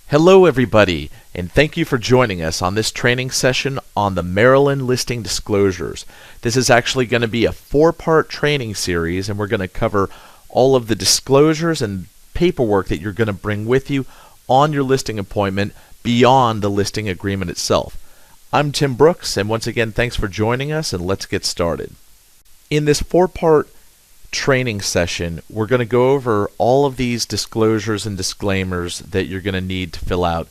Hello everybody, and thank you for joining us on this training session on the Maryland listing disclosures. This is actually going to be a 4-part training series, and we're going to cover all of the disclosures and paperwork that you're going to bring with you on your listing appointment beyond the listing agreement itself. I'm Tim Brooks, and once again thanks for joining us, and let's get started. In this 4-part training session, we're going to go over all of these disclosures and disclaimers that you're going to need to fill out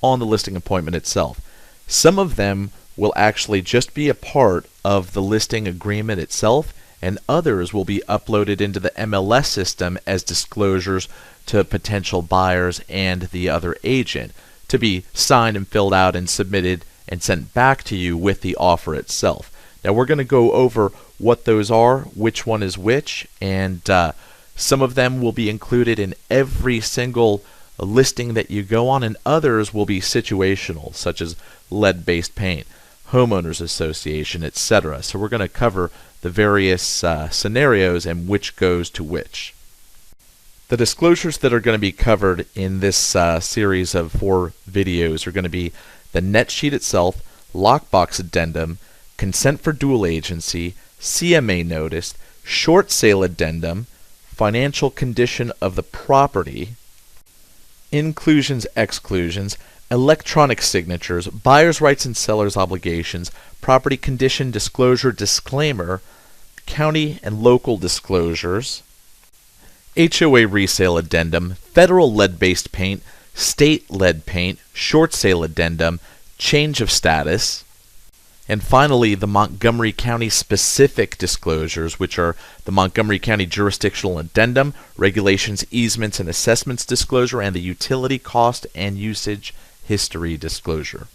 on the listing appointment itself. Some of them will actually just be a part of the listing agreement itself, and others will be uploaded into the MLS system as disclosures to potential buyers and the other agent to be signed and filled out and submitted and sent back to you with the offer itself. Now we're going to go over what those are, which one is which, and some of them will be included in every single listing that you go on, and others will be situational, such as lead-based paint, homeowners association, etc. So we're going to cover the various scenarios and which goes to which. The disclosures that are going to be covered in this series of 4 videos are going to be the net sheet itself, Lockbox Addendum, consent for dual agency, Cma Notice, short sale addendum, financial condition of the property, inclusions, exclusions, electronic signatures, buyer's rights and seller's obligations, property condition disclosure disclaimer, county and local disclosures, HOA resale addendum, federal lead-based paint, state lead paint, short sale addendum, change of status, and finally, the Montgomery County specific disclosures, which are the Montgomery County Jurisdictional Addendum, Regulations, Easements, and Assessments Disclosure, and the Utility Cost and Usage History Disclosure.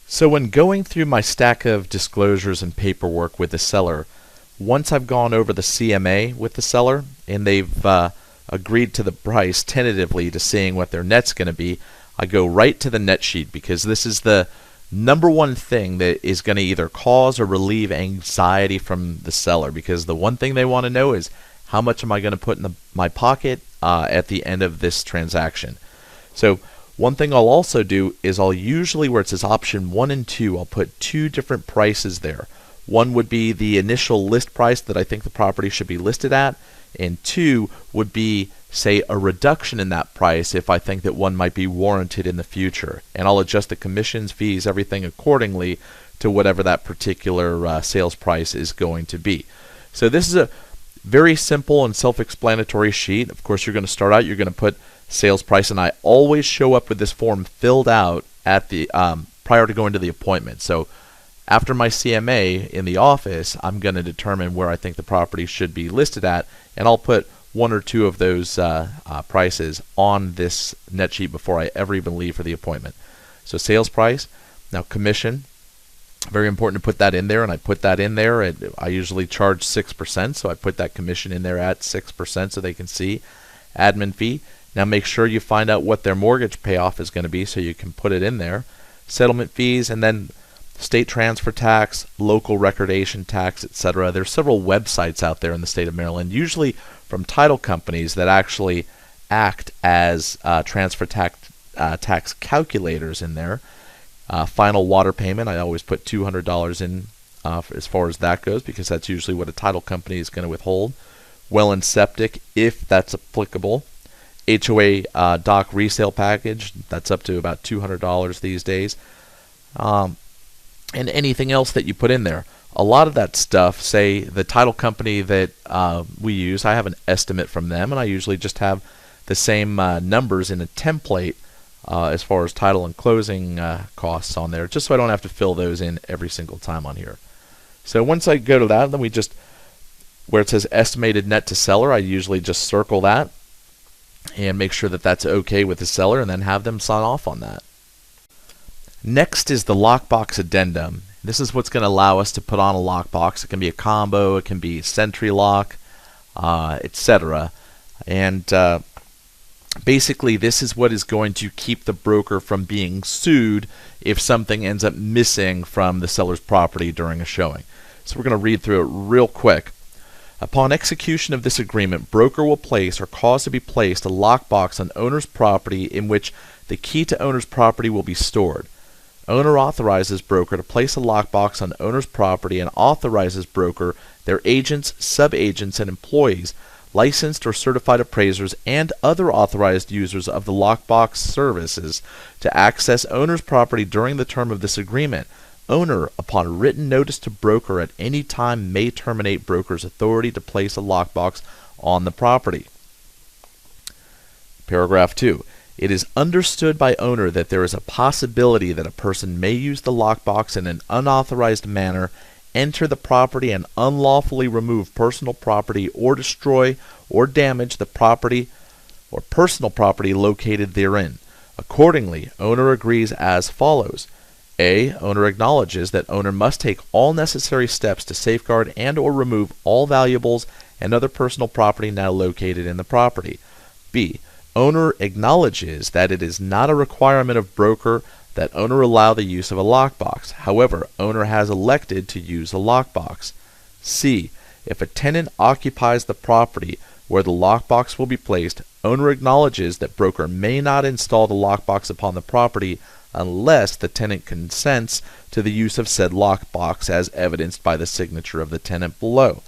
So when going through my stack of disclosures and paperwork with the seller, once I've gone over the CMA with the seller, and they've agreed to the price tentatively to seeing what their net's going to be, I go right to the net sheet, because this is the number one thing that is going to either cause or relieve anxiety from the seller, because the one thing they want to know is how much am I going to put in my pocket at the end of this transaction. So one thing I'll also do is I'll usually, where it says option 1 and 2, I'll put 2 different prices there. One would be the initial list price that I think the property should be listed at, and 2 would be, say, a reduction in that price if I think that one might be warranted in the future. And I'll adjust the commissions, fees, everything accordingly to whatever that particular sales price is going to be. So this is a very simple and self-explanatory sheet. Of course, you're going to start out, you're going to put sales price, and I always show up with this form filled out at the prior to going to the appointment. So after my CMA in the office, I'm going to determine where I think the property should be listed at, and I'll put 1 or 2 of those prices on this net sheet before I ever even leave for the appointment. So sales price, now commission, very important to put that in there, and I put that in there. I usually charge 6%, so I put that commission in there at 6% so they can see. Admin fee, now make sure you find out what their mortgage payoff is going to be so you can put it in there. Settlement fees, and then state transfer tax, local recordation tax, etc. There's several websites out there in the state of Maryland, usually from title companies that actually act as transfer tax calculators in there. Final water payment, I always put $200 in as far as that goes, because that's usually what a title company is going to withhold. Well and septic, if that's applicable. HOA dock resale package, that's up to about $200 these days. And anything else that you put in there. A lot of that stuff, say the title company that we use, I have an estimate from them, and I usually just have the same numbers in a template as far as title and closing costs on there, just so I don't have to fill those in every single time on here. So once I go to that, then we just, where it says estimated net to seller, I usually just circle that and make sure that that's okay with the seller, and then have them sign off on that. Next is the Lockbox Addendum. This is what's going to allow us to put on a lockbox. It can be a combo, it can be Sentry lock, etc. And basically this is what is going to keep the broker from being sued if something ends up missing from the seller's property during a showing. So we're going to read through it real quick. Upon execution of this agreement, broker will place or cause to be placed a lockbox on owner's property in which the key to owner's property will be stored. Owner authorizes broker to place a lockbox on owner's property and authorizes broker, their agents, subagents, and employees, licensed or certified appraisers, and other authorized users of the lockbox services to access owner's property during the term of this agreement. Owner, upon written notice to broker at any time, may terminate broker's authority to place a lockbox on the property. Paragraph 2. It is understood by owner that there is a possibility that a person may use the lockbox in an unauthorized manner, enter the property and unlawfully remove personal property or destroy or damage the property or personal property located therein. Accordingly, owner agrees as follows. A. Owner acknowledges that owner must take all necessary steps to safeguard and or remove all valuables and other personal property now located in the property. B. Owner acknowledges that it is not a requirement of broker that owner allow the use of a lockbox. However, owner has elected to use a lockbox. C. If a tenant occupies the property where the lockbox will be placed, owner acknowledges that broker may not install the lockbox upon the property unless the tenant consents to the use of said lockbox as evidenced by the signature of the tenant below.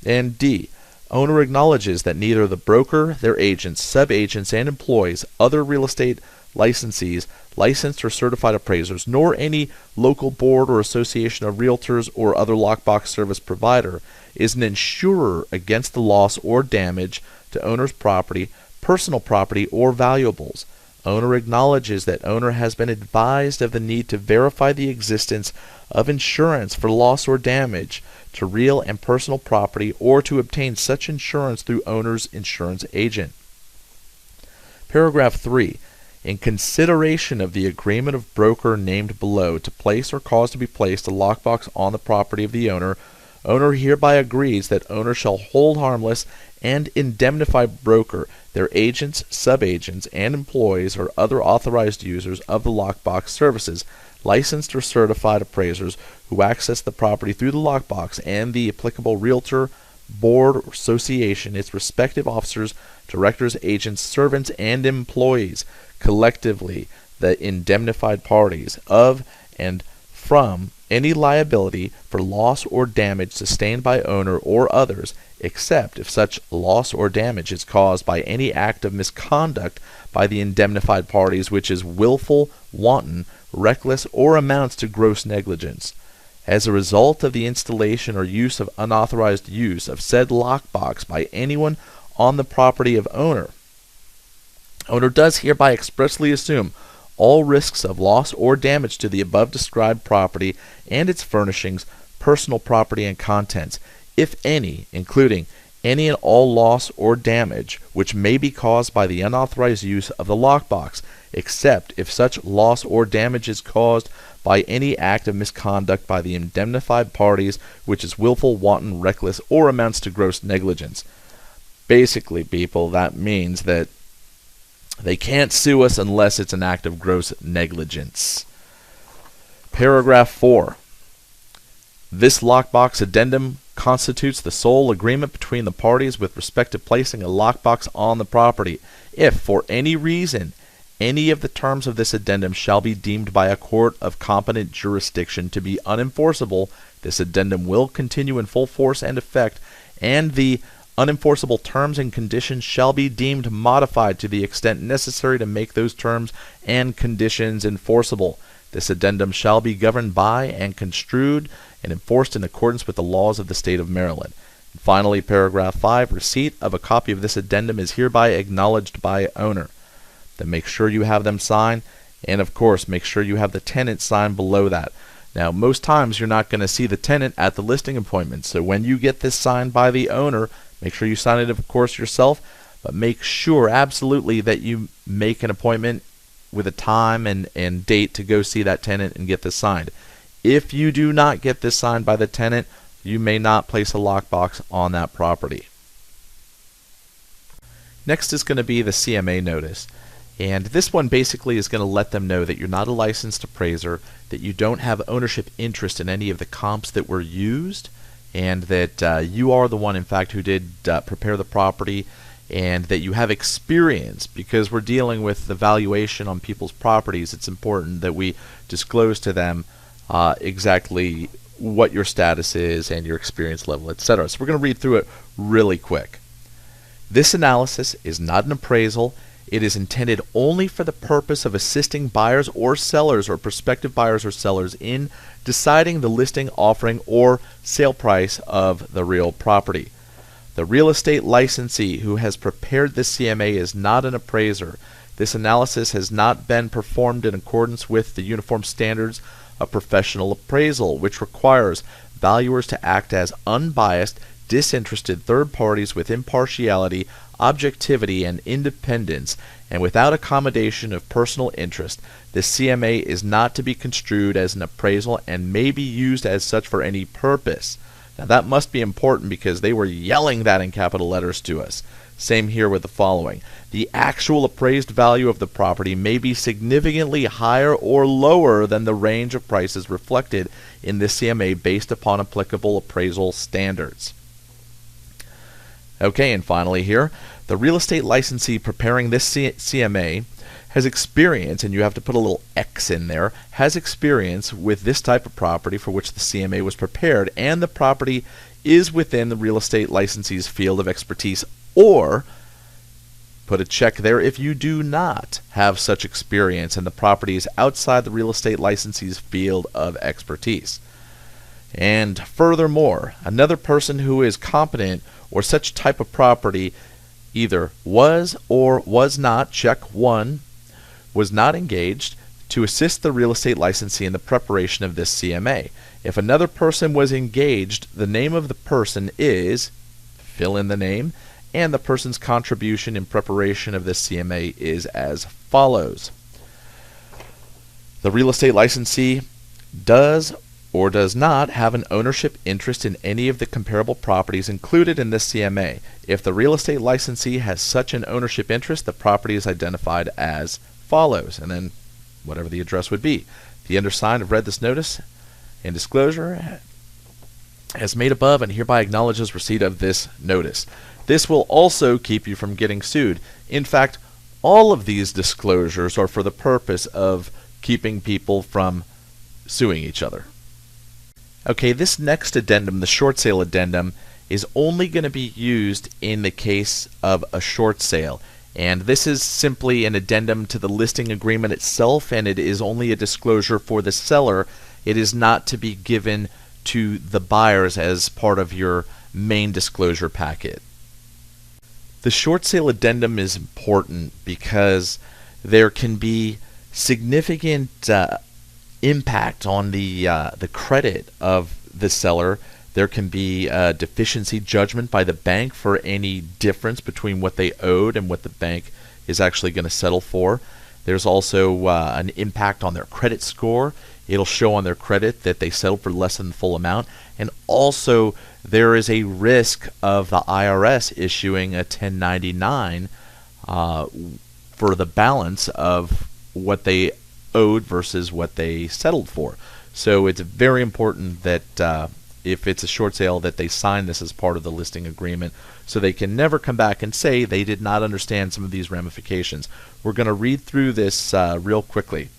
And D. Owner acknowledges that neither the broker, their agents, subagents, and employees, other real estate licensees, licensed or certified appraisers, nor any local board or association of realtors or other lockbox service provider is an insurer against the loss or damage to owner's property, personal property, or valuables. Owner acknowledges that owner has been advised of the need to verify the existence of insurance for loss or damage to real and personal property or to obtain such insurance through owner's insurance agent. Paragraph 3. In consideration of the agreement of broker named below to place or cause to be placed a lockbox on the property of the owner, owner hereby agrees that owner shall hold harmless and indemnify broker, their agents, subagents, and employees or other authorized users of the lockbox services, licensed or certified appraisers who access the property through the lockbox, and the applicable realtor, board, or association, its respective officers, directors, agents, servants, and employees, collectively the indemnified parties of and from any liability for loss or damage sustained by owner or others, except if such loss or damage is caused by any act of misconduct by the indemnified parties which is willful, wanton, reckless, or amounts to gross negligence. As a result of the installation or use of unauthorized use of said lockbox by anyone on the property of owner, owner does hereby expressly assume all risks of loss or damage to the above described property and its furnishings, personal property, and contents, if any, including any and all loss or damage which may be caused by the unauthorized use of the lockbox, except if such loss or damage is caused by any act of misconduct by the indemnified parties which is willful, wanton, reckless, or amounts to gross negligence. Basically, people, that means that they can't sue us unless it's an act of gross negligence. Paragraph 4. This lockbox addendum constitutes the sole agreement between the parties with respect to placing a lockbox on the property. If, for any reason, any of the terms of this addendum shall be deemed by a court of competent jurisdiction to be unenforceable, this addendum will continue in full force and effect, and the unenforceable terms and conditions shall be deemed modified to the extent necessary to make those terms and conditions enforceable. This addendum shall be governed by and construed and enforced in accordance with the laws of the state of Maryland. And finally, paragraph 5, receipt of a copy of this addendum is hereby acknowledged by owner. Then make sure you have them sign, and of course make sure you have the tenant sign below that. Now, most times you're not going to see the tenant at the listing appointment, so when you get this signed by the owner, make sure you sign it, of course, yourself, but make sure absolutely that you make an appointment with a time and date to go see that tenant and get this signed. If you do not get this signed by the tenant, you may not place a lockbox on that property. Next is going to be the CMA notice. And this one basically is going to let them know that you're not a licensed appraiser, that you don't have ownership interest in any of the comps that were used, and that you are the one, in fact, who did prepare the property, and that you have experience, because we're dealing with the valuation on people's properties. It's important that we disclose to them exactly what your status is and your experience level, etc. So we're going to read through it really quick. This analysis is not an appraisal. It is intended only for the purpose of assisting buyers or sellers or prospective buyers or sellers in deciding the listing, offering, or sale price of the real property. The real estate licensee who has prepared this CMA is not an appraiser. This analysis has not been performed in accordance with the Uniform Standards of Professional Appraisal, which requires valuers to act as unbiased, disinterested third parties with impartiality, objectivity, and independence, and without accommodation of personal interest. This CMA is not to be construed as an appraisal and may be used as such for any purpose. Now that must be important, because they were yelling that in capital letters to us. Same here with the following. The actual appraised value of the property may be significantly higher or lower than the range of prices reflected in this CMA based upon applicable appraisal standards. Okay, and finally here, the real estate licensee preparing this CMA has experience, and you have to put a little X in there, has experience with this type of property for which the CMA was prepared, and the property is within the real estate licensee's field of expertise, or put a check there if you do not have such experience and the property is outside the real estate licensee's field of expertise. And furthermore, another person who is competent or such type of property either was or was not, check 1, was not engaged to assist the real estate licensee in the preparation of this CMA. If another person was engaged, the name of the person is, fill in the name, and the person's contribution in preparation of this CMA is as follows. The real estate licensee does or does not have an ownership interest in any of the comparable properties included in this CMA. If the real estate licensee has such an ownership interest, the property is identified as follows, and then whatever the address would be. The undersigned have read this notice and disclosure as made above and hereby acknowledges receipt of this notice. This will also keep you from getting sued. In fact, all of these disclosures are for the purpose of keeping people from suing each other. Okay, this next addendum, the short sale addendum, is only going to be used in the case of a short sale. And this is simply an addendum to the listing agreement itself, and it is only a disclosure for the seller. It is not to be given to the buyers as part of your main disclosure packet. The short sale addendum is important because there can be significant impact on the credit of the seller. There can be a deficiency judgment by the bank for any difference between what they owed and what the bank is actually going to settle for. There's also an impact on their credit score. It'll show on their credit that they settled for less than the full amount. And also there is a risk of the IRS issuing a 1099 for the balance of what they owed versus what they settled for. So it's very important that if it's a short sale that they sign this as part of the listing agreement, so they can never come back and say they did not understand some of these ramifications. We're going to read through this real quickly.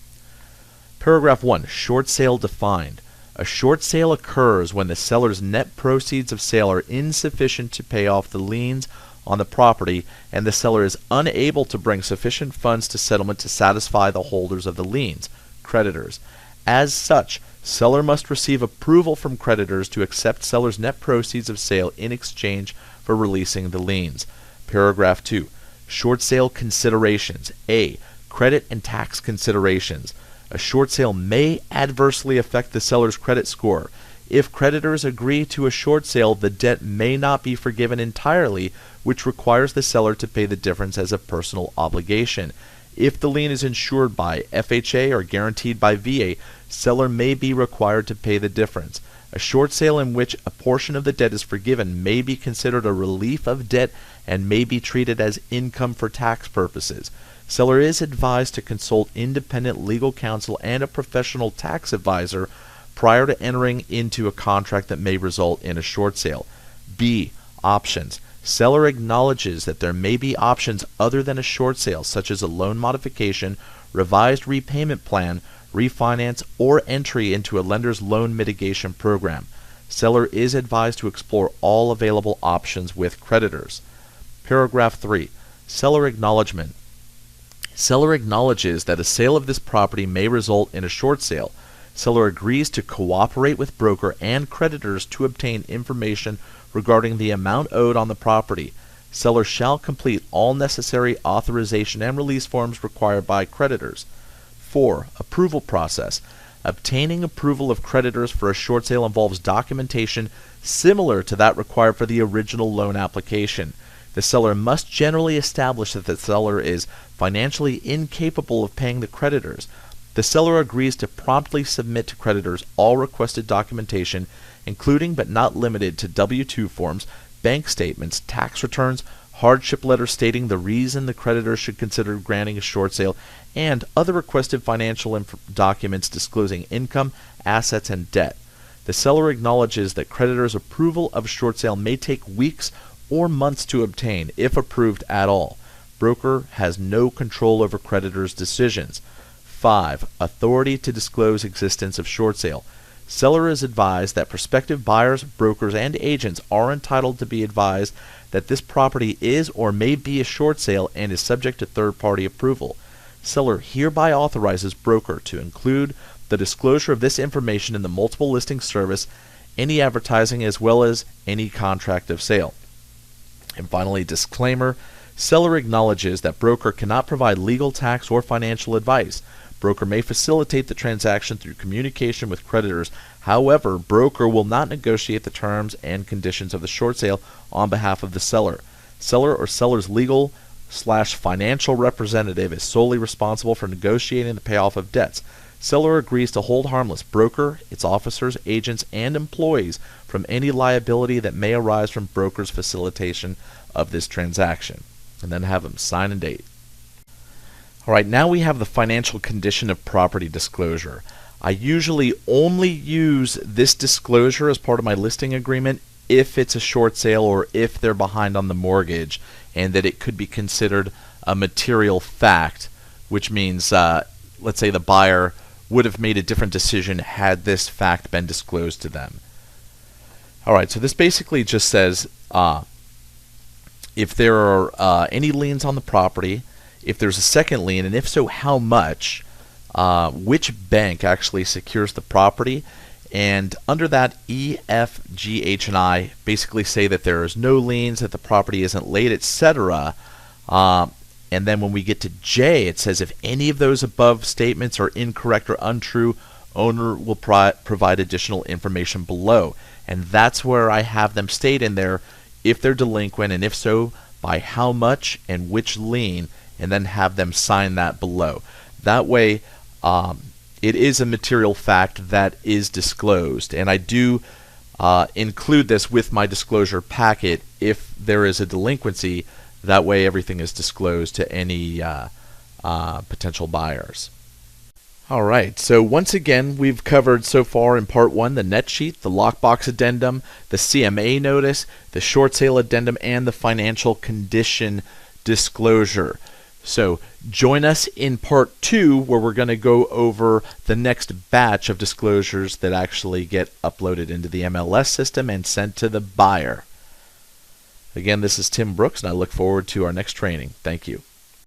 Paragraph 1, short sale defined. A short sale occurs when the seller's net proceeds of sale are insufficient to pay off the liens on the property, and the seller is unable to bring sufficient funds to settlement to satisfy the holders of the liens, creditors. As such, seller must receive approval from creditors to accept seller's net proceeds of sale in exchange for releasing the liens. Paragraph 2. Short sale considerations. A. Credit and tax considerations. A short sale may adversely affect the seller's credit score. If creditors agree to a short sale, the debt may not be forgiven entirely, which requires the seller to pay the difference as a personal obligation. If the lien is insured by FHA or guaranteed by VA, seller may be required to pay the difference. A short sale in which a portion of the debt is forgiven may be considered a relief of debt and may be treated as income for tax purposes. Seller is advised to consult independent legal counsel and a professional tax advisor prior to entering into a contract that may result in a short sale. B. Options. Seller acknowledges that there may be options other than a short sale, such as a loan modification, revised repayment plan, refinance, or entry into a lender's loan mitigation program. Seller is advised to explore all available options with creditors. Paragraph 3. Seller acknowledgement. Seller acknowledges that a sale of this property may result in a short sale. Seller agrees to cooperate with broker and creditors to obtain information regarding the amount owed on the property. Seller shall complete all necessary authorization and release forms required by creditors. 4. Approval process. Obtaining approval of creditors for a short sale involves documentation similar to that required for the original loan application. The seller must generally establish that the seller is financially incapable of paying the creditors. The seller agrees to promptly submit to creditors all requested documentation, including but not limited to W-2 forms, bank statements, tax returns, hardship letters stating the reason the creditor should consider granting a short sale, and other requested financial documents disclosing income, assets, and debt. The seller acknowledges that creditors' approval of a short sale may take weeks or months to obtain, if approved at all. Broker has no control over creditors' decisions. 5. Authority to disclose existence of short sale. Seller is advised that prospective buyers, brokers, and agents are entitled to be advised that this property is or may be a short sale and is subject to third-party approval. Seller hereby authorizes broker to include the disclosure of this information in the multiple listing service, any advertising, as well as any contract of sale. And finally, disclaimer. Seller acknowledges that broker cannot provide legal, tax, or financial advice. Broker may facilitate the transaction through communication with creditors. However, broker will not negotiate the terms and conditions of the short sale on behalf of the seller. Seller or seller's legal/financial representative is solely responsible for negotiating the payoff of debts. Seller agrees to hold harmless broker, its officers, agents, and employees from any liability that may arise from broker's facilitation of this transaction. And then have them sign and date. All right, now we have the financial condition of property disclosure. I usually only use this disclosure as part of my listing agreement if it's a short sale or if they're behind on the mortgage, and that it could be considered a material fact, which means, let's say the buyer would have made a different decision had this fact been disclosed to them. All right, so this basically just says if there are any liens on the property, if there's a second lien, and if so, how much, which bank actually secures the property, and under that, E, F, G, H, and I basically say that there is no liens, that the property isn't late, etc. And then when we get to J, it says if any of those above statements are incorrect or untrue, owner will provide additional information below. And that's where I have them state in there if they're delinquent, and if so, by how much and which lien, and then have them sign that below. That way, it is a material fact that is disclosed. And I do include this with my disclosure packet if there is a delinquency. That way everything is disclosed to any potential buyers. All right, so once again, we've covered so far in Part 1 the net sheet, the Lockbox Addendum, the CMA Notice, the Short Sale Addendum, and the Financial Condition Disclosure. So join us in Part 2 where we're going to go over the next batch of disclosures that actually get uploaded into the MLS system and sent to the buyer. Again, this is Tim Brooks, and I look forward to our next training. Thank you.